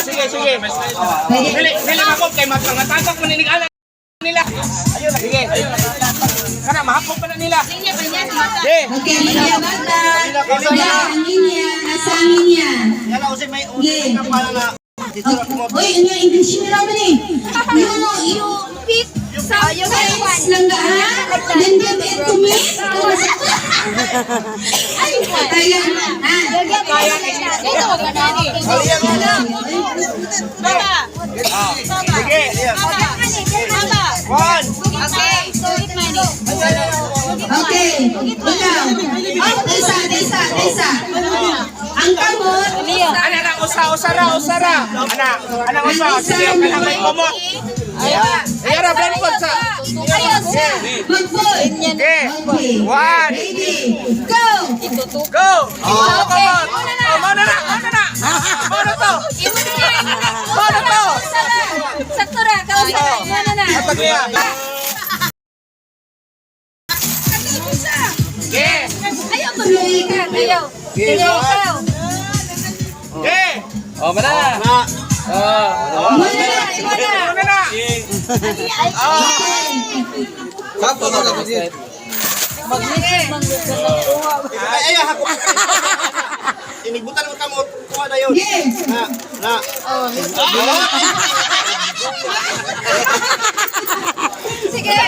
Sige, sige. Dili mahapok kay matangak mo nila nila. Ayun, sige. Kana mahapok pa na nila. Sige. Okay, linya bata. Ang linya, asa ang linya? Yala usay may usay na para na. Uy, ano yung English nyo naman eh? Yung pick sa size lang ga ha? Then give it to me? Ay, ayan. Kaya ito wag na ni. Baba. Sige. Baba. One. Okay. Sweet money. Okay, ikaw. Desa. Ang kamot. Ana na usara. Ana usa. Sige, kana may kumot. Ayara blend pod sa. Good boy. Okay. One. Ready, go. Go. Kumot. Mana na. Mana to. Mana to. Sakto ra, kausa. Ano na? Atag niya. Okay. Ayaw tuloy ka. Ayaw. Ayaw. Okay. Oh, mana na? Mana na. Kapo na lang din. Ay, hako. Inibutan mo kamot. Kuha na yun. Na. Sige.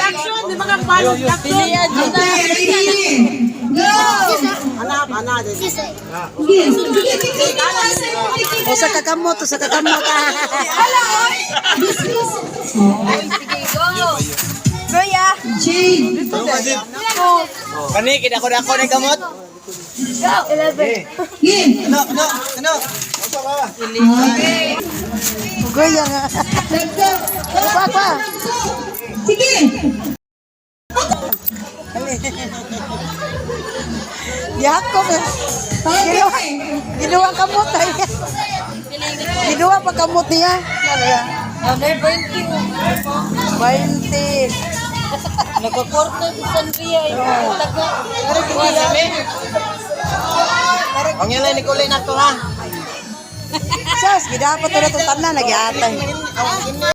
Action, di mga balot action. Ready, go. Usa ka kamot. Sige, go. Goya. Jane. Kani kita ko na gamot. Go. 11. Game. Ano? Okay. Goya nga. Let's go. Pa. Sige. Yak ko. Okay. Ginuwa kamot ay. Ginuwa pa kamot niya. May 20. 20. Nagkakorte sa Sandria. Taga. Ang yan ni Kulay na to ha. Sas, gidapat na itong tanan. Nagyatay.